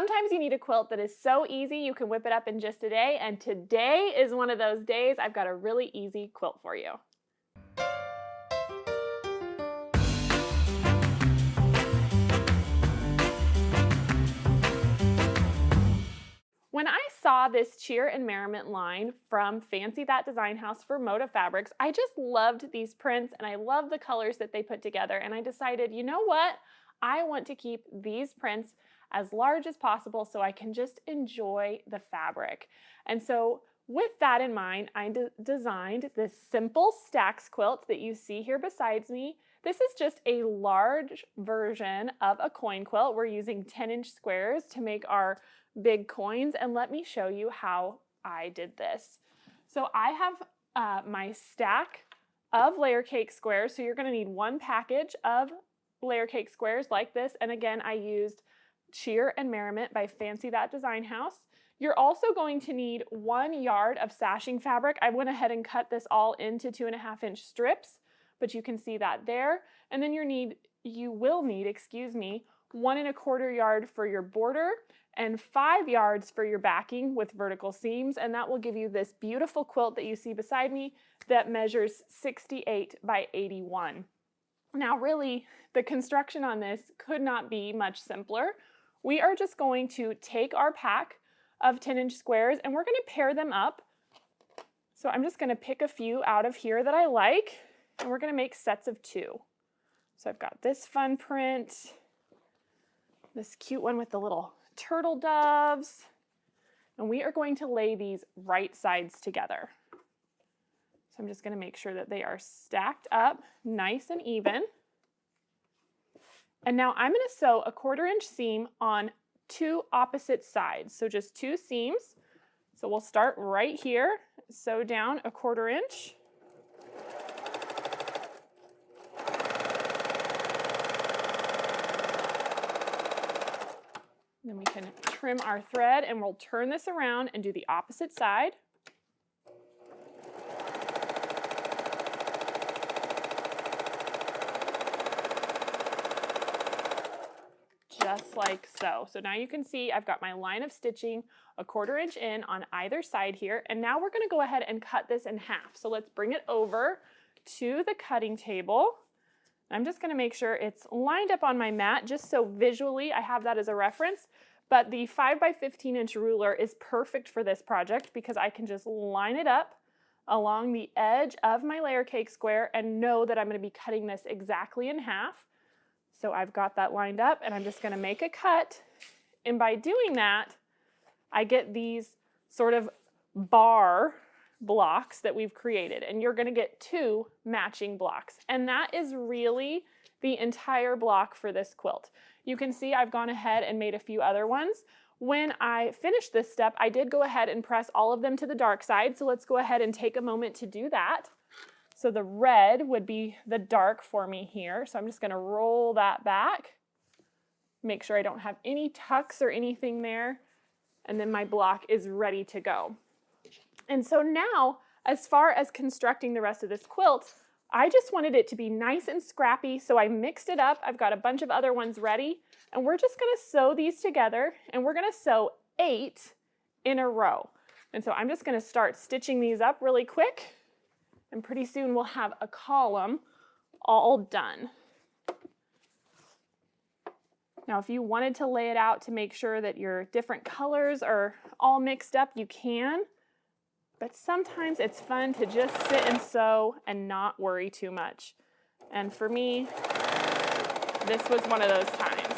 Sometimes you need a quilt that is so easy you can whip it up in just a day, and today is one of those days. I've got a really easy quilt for you. When I saw this Cheer and Merriment line from Fancy That Design House for Moda Fabrics, I just loved these prints and I love the colors that they put together, and I decided, you know what? I want to keep these prints as large as possible so I can just enjoy the fabric. And so with that in mind, I designed this simple stacks quilt that you see here beside me. This is just a large version of a coin quilt. We're using 10-inch squares to make our big coins, and let me show you how I did this. So I have my stack of layer cake squares. So you're going to need one package of layer cake squares like this, and again I used Cheer and Merriment by Fancy That Design House. You're also going to need 1 yard of sashing fabric. I went ahead and cut this all into 2.5-inch strips, but you can see that there. And then you will need, 1.25 yard for your border and 5 yards for your backing with vertical seams, and that will give you this beautiful quilt that you see beside me that measures 68 by 81. Now really, the construction on this could not be much simpler. We are just going to take our pack of 10-inch squares and we're going to pair them up. So I'm just going to pick a few out of here that I like, and we're going to make sets of 2. So I've got this fun print, this cute one with the little turtle doves, and we are going to lay these right sides together. So I'm just going to make sure that they are stacked up nice and even. And now I'm going to sew a 1/4-inch seam on 2 opposite sides, so just 2 seams. So we'll start right here, sew down a 1/4 inch. Then we can trim our thread and we'll turn this around and do the opposite side. Just like so. So now you can see I've got my line of stitching a 1/4 inch in on either side here, and now we're going to go ahead and cut this in half. So let's bring it over to the cutting table. I'm just going to make sure it's lined up on my mat just so visually I have that as a reference, but the 5 by 15-inch ruler is perfect for this project because I can just line it up along the edge of my layer cake square and know that I'm going to be cutting this exactly in half. So I've got that lined up and I'm just going to make a cut, and by doing that I get these sort of bar blocks that we've created, and you're going to get 2 matching blocks, and that is really the entire block for this quilt. You can see I've gone ahead and made a few other ones. When I finished this step, I did go ahead and press all of them to the dark side, so let's go ahead and take a moment to do that. So the red would be the dark for me here, so I'm just going to roll that back, make sure I don't have any tucks or anything there, and then my block is ready to go. And so now, as far as constructing the rest of this quilt, I just wanted it to be nice and scrappy, so I mixed it up. I've got a bunch of other ones ready, and we're just going to sew these together, and we're going to sew 8 in a row. And so I'm just going to start stitching these up really quick, and pretty soon we'll have a column all done. Now, if you wanted to lay it out to make sure that your different colors are all mixed up, you can. But sometimes it's fun to just sit and sew and not worry too much. And for me, this was one of those times.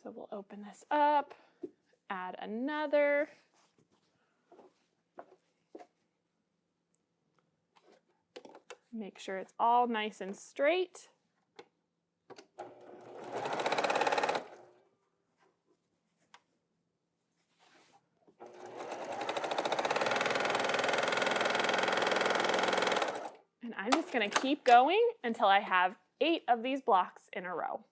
So we'll open this up, add another. Make sure it's all nice and straight. And I'm just going to keep going until I have 8 of these blocks in a row.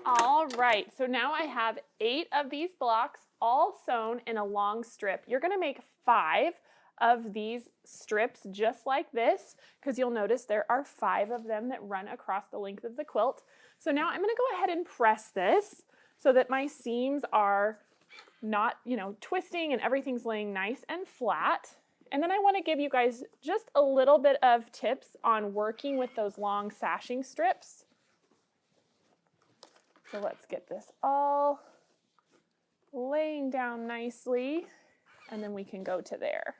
All right, so now I have 8 of these blocks all sewn in a long strip. You're going to make 5 of these strips just like this, because you'll notice there are 5 of them that run across the length of the quilt. So now I'm going to go ahead and press this so that my seams are not, twisting and everything's laying nice and flat. And then I want to give you guys just a little bit of tips on working with those long sashing strips. So let's get this all laying down nicely, and then we can go to there.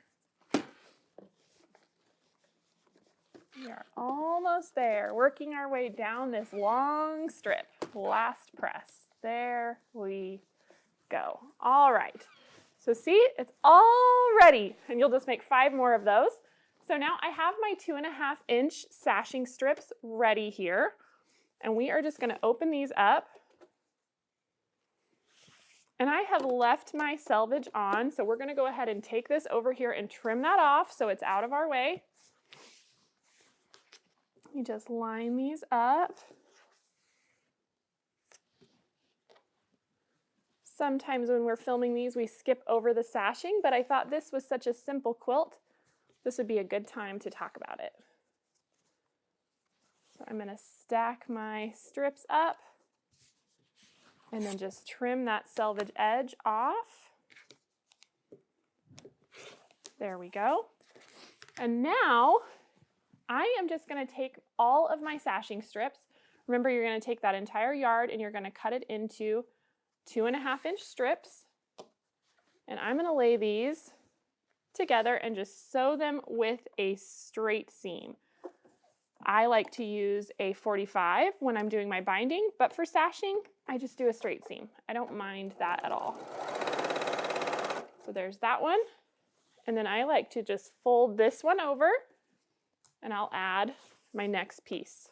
We are almost there, working our way down this long strip. Last press. There we go. All right. So see, it's all ready, and you'll just make 5 more of those. So now I have my 2.5-inch sashing strips ready here, and we are just going to open these up. And I have left my selvage on, so we're going to go ahead and take this over here and trim that off so it's out of our way. You just line these up. Sometimes when we're filming these, we skip over the sashing, but I thought this was such a simple quilt, this would be a good time to talk about it. So I'm going to stack my strips up and then just trim that selvage edge off. There we go. And now I am just going to take all of my sashing strips. Remember, you're going to take that entire yard and you're going to cut it into 2.5-inch strips. And I'm going to lay these together and just sew them with a straight seam. I like to use a 45 when I'm doing my binding, but for sashing, I just do a straight seam. I don't mind that at all. So there's that one. And then I like to just fold this one over and I'll add my next piece.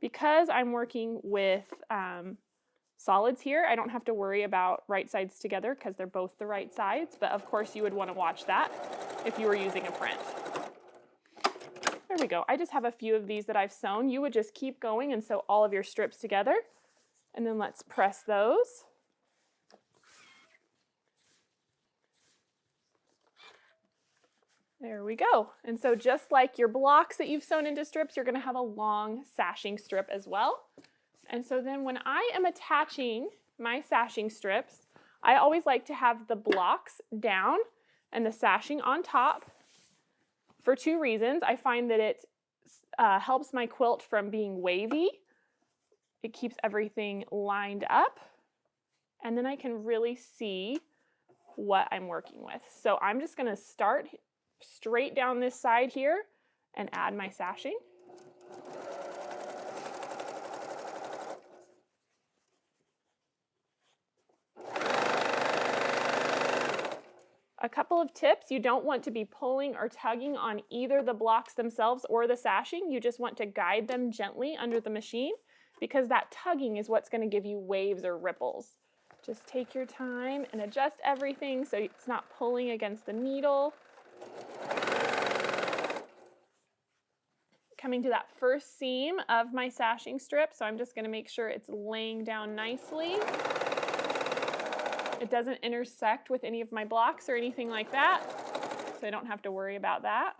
Because I'm working with solids here, I don't have to worry about right sides together because they're both the right sides, but of course you would want to watch that if you were using a print. There we go. I just have a few of these that I've sewn. You would just keep going and sew all of your strips together. And then let's press those. There we go. And so just like your blocks that you've sewn into strips, you're going to have a long sashing strip as well. And so then when I am attaching my sashing strips, I always like to have the blocks down and the sashing on top for 2 reasons. I find that it helps my quilt from being wavy. It keeps everything lined up, and then I can really see what I'm working with. So I'm just going to start straight down this side here and add my sashing. A couple of tips: you don't want to be pulling or tugging on either the blocks themselves or the sashing. You just want to guide them gently under the machine, because that tugging is what's going to give you waves or ripples. Just take your time and adjust everything so it's not pulling against the needle. Coming to that first seam of my sashing strip, so I'm just going to make sure it's laying down nicely. It doesn't intersect with any of my blocks or anything like that, so I don't have to worry about that.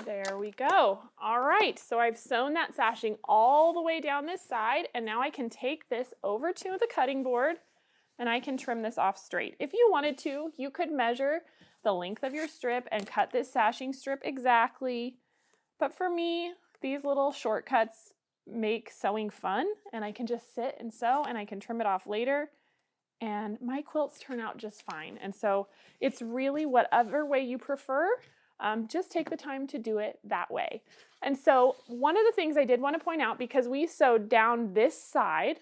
There we go. All right, so I've sewn that sashing all the way down this side, and now I can take this over to the cutting board and I can trim this off straight. If you wanted to, you could measure the length of your strip and cut this sashing strip exactly. But for me, these little shortcuts make sewing fun, and I can just sit and sew and I can trim it off later, and my quilts turn out just fine. And so it's really whatever way you prefer, just take the time to do it that way. And so one of the things I did want to point out, because we sewed down this side,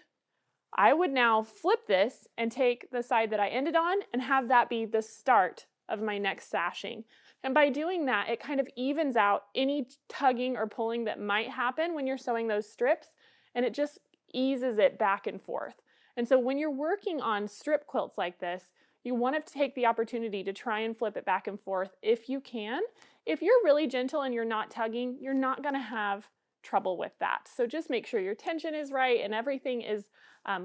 I would now flip this and take the side that I ended on and have that be the start of my next sashing. And by doing that, it kind of evens out any tugging or pulling that might happen when you're sewing those strips, and it just eases it back and forth. And so when you're working on strip quilts like this, you want to take the opportunity to try and flip it back and forth if you can. If you're really gentle and you're not tugging, you're not going to have trouble with that. So just make sure your tension is right and everything is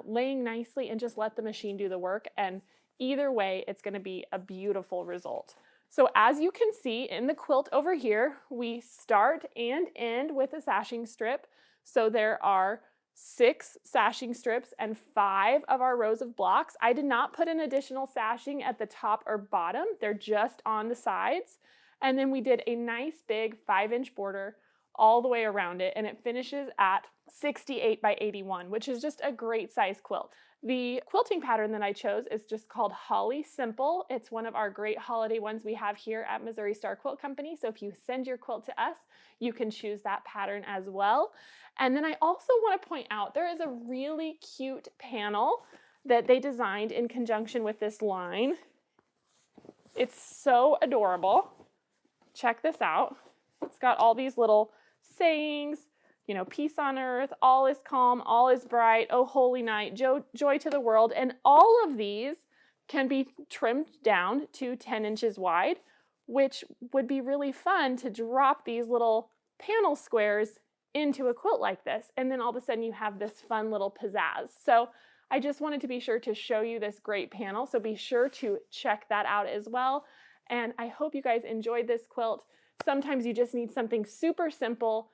laying nicely, and just let the machine do the work. And either way, it's going to be a beautiful result. So as you can see in the quilt over here, we start and end with a sashing strip. So there are 6 sashing strips and 5 of our rows of blocks. I did not put an additional sashing at the top or bottom. They're just on the sides. And then we did a nice big 5-inch border all the way around it, and it finishes at 68 by 81, which is just a great size quilt. The quilting pattern that I chose is just called Holly Simple. It's one of our great holiday ones we have here at Missouri Star Quilt Company. So if you send your quilt to us, you can choose that pattern as well. And then I also want to point out there is a really cute panel that they designed in conjunction with this line. It's so adorable. Check this out. It's got all these little sayings, you know, peace on earth, all is calm, all is bright, oh holy night, joy to the world. And all of these can be trimmed down to 10 inches wide, which would be really fun to drop these little panel squares into a quilt like this. And then all of a sudden you have this fun little pizzazz. So I just wanted to be sure to show you this great panel. So be sure to check that out as well. And I hope you guys enjoyed this quilt. Sometimes you just need something super simple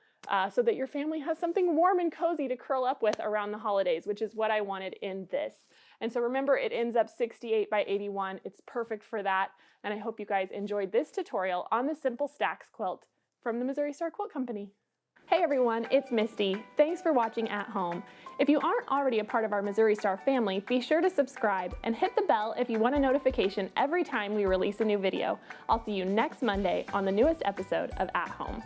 so that your family has something warm and cozy to curl up with around the holidays, which is what I wanted in this. And so remember, it ends up 68 by 81. It's perfect for that. And I hope you guys enjoyed this tutorial on the Simple Stacks quilt from the Missouri Star Quilt Company. Hey everyone, it's Misty. Thanks for watching at home. If you aren't already a part of our Missouri Star family, be sure to subscribe and hit the bell if you want a notification every time we release a new video. I'll see you next Monday on the newest episode of At Home.